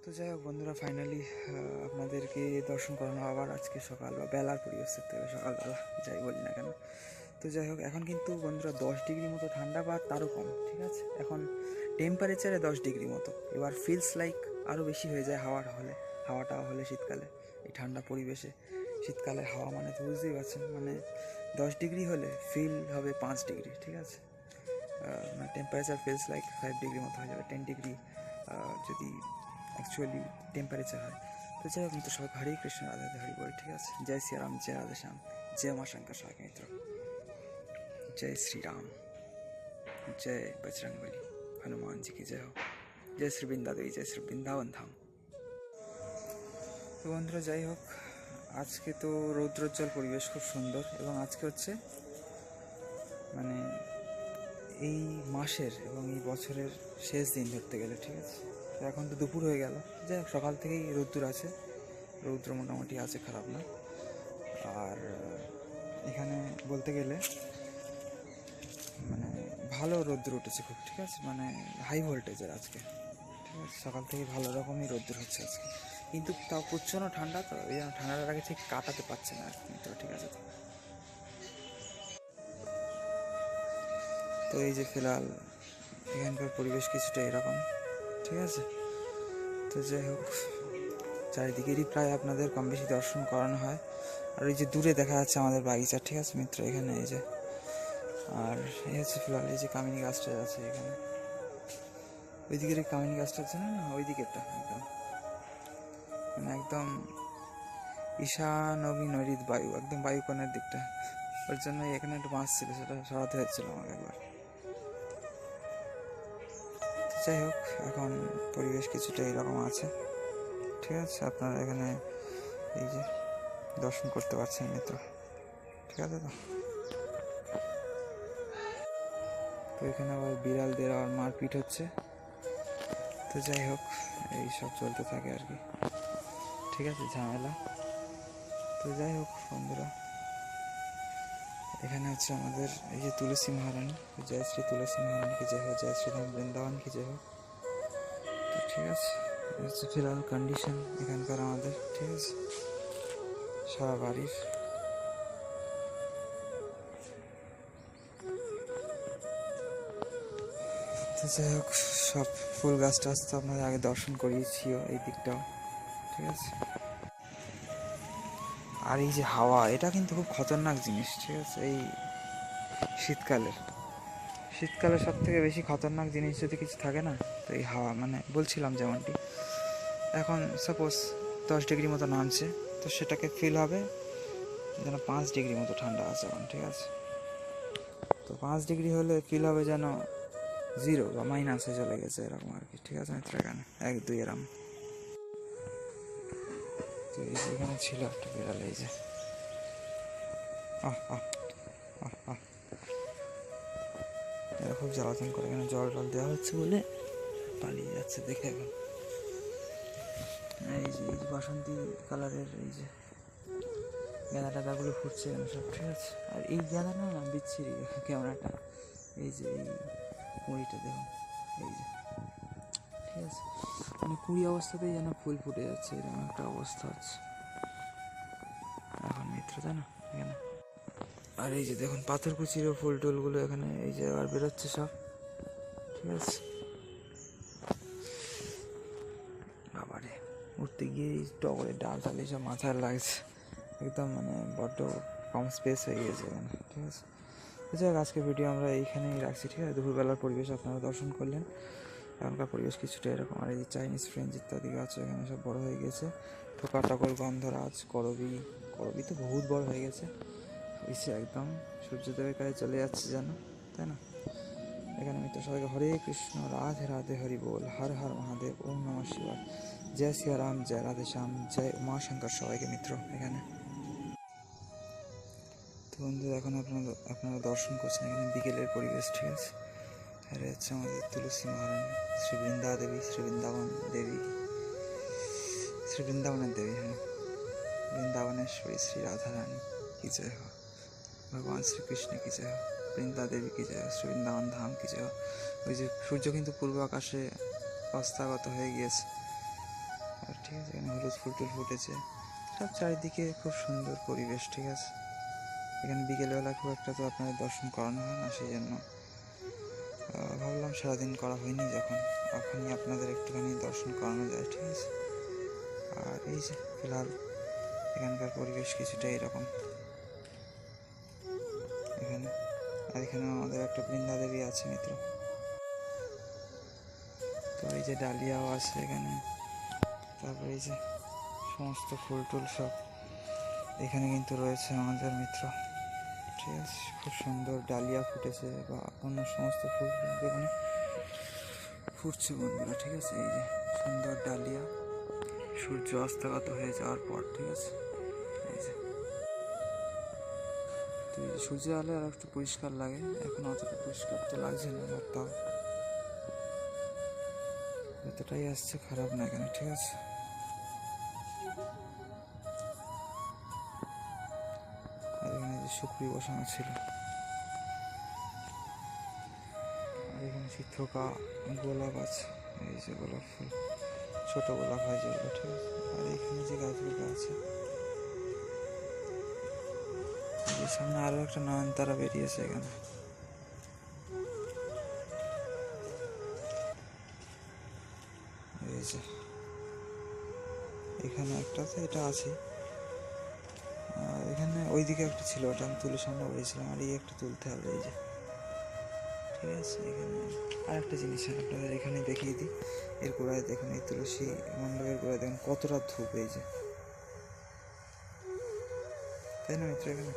তো যাই হোক বন্ধুরা, ফাইনালি আপনাদেরকে দর্শন করানো আবার আজকে সকাল বা বেলার পরিবেশের থেকে সকালবেলা যাই বলি না কেন। তো যাই হোক, এখন কিন্তু বন্ধুরা 10 ডিগ্রি মতো ঠান্ডা বা তারও কম, ঠিক আছে। এখন টেম্পারেচারে 10 ডিগ্রি মতো, এবার ফিলস লাইক আরও বেশি হয়ে যায় হাওয়াটা হলে শীতকালে এই ঠান্ডা পরিবেশে। শীতকালের হাওয়া মানে তো বুঝতেই পারছেন, মানে 10 ডিগ্রি হলে ফিল হবে 5 ডিগ্রি, ঠিক আছে। মানে টেম্পারেচার ফিলস লাইক 5 ডিগ্রি মতো হয়ে যাবে, 10 ডিগ্রি যদি অ্যাকচুয়ালি টেম্পারেচার হয়। তো যাই হোক মিত্র, সবাই হরে কৃষ্ণ রাধে রাধে হরি বল, ঠিক আছে। জয় শ্রী রাম, জয় রাধে শ্যাম, জয় মা শঙ্কর সবাইকে মিত্র। जय श्री राम, जय बजरंग बली, हनुमान जी की जय हो। जय श्री बृंदा देवी, जय श्री বৃন্দাবন ধাম। তো বন্ধুরা যাই হোক, আজকে তো রৌদ্রোজ্জ্বল পরিবেশ, খুব সুন্দর। এবং আজকে হচ্ছে মানে এই মাসের এবং এই বছরের শেষ দিন ধরতে গেলে, ঠিক আছে। তো এখন তো দুপুর হয়ে গেল, যাই হোক সকাল থেকেই রৌদ্র আছে, রৌদ্র মোটামুটি আছে, খারাপ না। আর এখানে বলতে গেলে মানে ভালো রোদ্দুর উঠেছে খুব, ঠিক আছে। মানে হাই ভোল্টেজের আজকে, ঠিক আছে। সকাল থেকে ভালো রকমই রোদ্দুর হচ্ছে আজকে, কিন্তু তাও প্রচণ্ড ঠান্ডা। তো এই ঠান্ডাটার আগে ঠিক কাটাতে পারছে না আর কি, তো ঠিক আছে। তো এই যে ফিলহাল এখানকার পরিবেশ কিছুটা এরকম, ঠিক আছে। তো যাই হোক, চারিদিকেরই প্রায় আপনাদের কম বেশি দর্শন করানো হয়। আর ওই যে দূরে দেখা যাচ্ছে আমাদের বাগিচা, ঠিক আছে মিত্র, এখানে এই যে। আর এই হচ্ছে ফিলহাল এই যে কামিনী গাছটা আছে এখানে, ওই দিকের এই কামিনী গাছটা আছে না, ওই দিকেরটা একদম মানে একদম ঈশানবী নৈরিত বায়ু, একদম বায়ুকোণের দিকটা। ওর জন্য এখানে একটু বাঁশ ছিল, সেটা সরাতে হচ্ছিল আমাকে একবার। যাই হোক, এখন পরিবেশ কিছুটা এরকম আছে, ঠিক আছে। আপনারা এখানে এই যে দর্শন করতে পারছেন মিত্র, ঠিক আছে। তো এখানে আবার বিড়ালদের আবার মারপিট হচ্ছে। তো যাই হোক, এই সব চলতে থাকে আর কি, ঠিক আছে, ঝামেলা। তো যাই হোক বন্ধুরা, এখানে হচ্ছে আমাদের এই যে তুলসী মহারানী, জয় শ্রী তুলসী মহারানী কি জয় হোক, জয় শ্রীরাম বৃন্দাবন কি জয় হোক। তো ঠিক আছে, হচ্ছে ফিলহাল কন্ডিশন এখানকার আমাদের, ঠিক আছে, সারা বাড়ির। তো যাই হোক, সব ফুল গাছ টাছ তো আপনাদের আগে দর্শন করিয়েছিও, এই দিকটাও, ঠিক আছে। আর এই যে হাওয়া, এটা কিন্তু খুব খতরনাক জিনিস, ঠিক আছে। এই শীতকালে সব থেকে বেশি খতরনাক জিনিস যদি কিছু থাকে না, তো এই হাওয়া। মানে বলছিলাম যেমনটি, এখন সাপোজ 10 ডিগ্রি মতো নামছে, তো সেটাকে ফিল হবে যেন 5 ডিগ্রি মতো ঠান্ডা আছে এখন, ঠিক আছে। তো 5 ডিগ্রি হলে ফিল হবে যেন 0 বা মাইনাসে চলে গেছে, এরকম আর কি, ঠিক আছে মিত্র। এখানে 1-2 এরম। তো এই যে এখানে ছিল একটা বিড়াল, এই যে আহ আহ আহ আহ এরা খুব জ্বালাতন করে, এখানে জল টল দেওয়া হচ্ছে বলে পালিয়ে যাচ্ছে দেখে। এখন এই যে বাসন্তী কালারের এই যে গাঁদা টাদাগুলো ফুটছে এখানে সব, ঠিক আছে। আর এই গাঁদাটা না বিচ্ছিরি কেমন একটা, এই যে এই কুঁড়িটা দেখুন, এই যে, ঠিক আছে। মানে কুড়ি অবস্থাতেই যেন ফুল ফুটে যাচ্ছে, এরকম একটা অবস্থা হচ্ছে এখন মিত্র, তাই না এখানে। আর এই যে দেখুন পাথরকুচিরও ফুল টুলগুলো এখানে এই যে আবার বেরোচ্ছে সব, ঠিক আছে। বাবারে, উঠতে গিয়ে টগরের ডাল টাল এইসব মাথায় লাগছে, একদম মানে বড্ড কম স্পেস হয়ে গেছে এখানে, ঠিক আছে। যাই হোক, আজকের ভিডিও আমরা এইখানেই রাখছি, ঠিক আছে। দুপুরবেলার পরিবেশ আপনারা দর্শন করলেন, এখনকার পরিবেশ কিছুটা এরকম। আর এই যে চাইনিজ ফ্রেঞ্চ ইত্যাদি গাছ এখানে সব বড় হয়ে গেছে, থোকা টগর, গন্ধরাজ, করবি তো বহুত বড় হয়ে গেছে, হয়েছে একদম সূর্যদেবের কাছে চলে যাচ্ছে যেন, তাই না। এখানে মিত্র সবাইকে হরে কৃষ্ণ রাধে রাধে হরি বল, হর হর মহাদেব, ওম নমঃ শিবায়, জয় শ্রী রাম, জয় রাধে শ্যাম, জয় উমা শঙ্কর সবাইকে মিত্র এখানে। তো বন্ধু, এখন আপনারা দর্শন করছেন এখানে বিকেলের পরিবেশ, ঠিক আছে। আর হচ্ছে আমাদের তুলসী মহারানী, শ্রী বৃন্দা দেবী, শ্রী বৃন্দাবন দেবী, শ্রী বৃন্দাবনের দেবী, হ্যাঁ, বৃন্দাবনেশ্বরী শ্রী রাধা রানী কি জয় हो, ভগবান শ্রীকৃষ্ণ কি জয় हो, বৃন্দা দেবী কি জয় हो, শ্রী বৃন্দাবন ধাম কি জয় हो। ওই যে সূর্য কিন্তু পূর্ব আকাশে অস্তাগত হয়ে গিয়েছে, আর ঠিক আছে, এখানে হলুদ ফুল টুল ফুটেছে, সব চারিদিকে খুব সুন্দর পরিবেশ। ঠিক আছে, এখানে বিকেলবেলা খুব একটা তো আপনাদের দর্শন করানো হয় না, সেই জন্য ভাবলাম সারাদিন করা হয়নি যখন, এখনই আপনাদের একটুখানি দর্শন করানো যায়। ঠিক আছে, আর এই যে ফিলহাল এখানকার পরিবেশ কিছুটা এরকম এখানে। আর এখানে আমাদের একটা বৃন্দা দেবী আছে মিত্র, তো এই যে ডালিয়াও আছে এখানে, তারপরে এই যে সমস্ত ফুল টুল সব এখানে কিন্তু রয়েছে আমাদের মিত্র। ঠিক আছে, খুব সুন্দর ডালিয়া ফুটেছে বা অন্য সমস্ত ফুল কিন্তু এখানে ফুটছে বন্ধুরা। ঠিক আছে, এই যে সুন্দর ডালিয়া সূর্য অস্তগত হয়ে যাওয়ার পর। ঠিক আছে, এই যে তো এই যে সূর্যের আলো আর একটু পরিষ্কার লাগে, এখন অতটা পরিষ্কার তো লাগছে না, আর তাও যতটাই আসছে খারাপ না কেন। ঠিক আছে, আর এখানে যে শুকরি বসানো ছিল, আর এখানে সেই থোকা গোলাপ আছে, এই যে গোলাপ ফুল, ছোট গোলাপ হয় যেগুলো। ঠিক আছে, আর এখানে যে গাছগুলো আছে, যে সামনে আরো একটা নয়নতারা বেরিয়েছে এখানে। এই যে এখানে একটা আছে, এটা আছে, আর এখানে ওইদিকে একটা ছিল, ওটা আমি তুলে সামনে বলেছিলাম, আর এই একটা তুলতে হবে। এই যে ঠিক আছে, এখানে আর একটা জিনিস আপনাদের এখানে দেখিয়ে দিই, এর গোড়ায় দেখুন, এই তুলসী মণ্ডপের গোড়ায় দেখুন কতটা ধূপ, এই যে, তাই না মিত্র, এখানে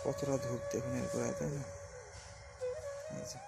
কতটা ধূপ দেখুন এর গোড়ায়, তাই না? এই যে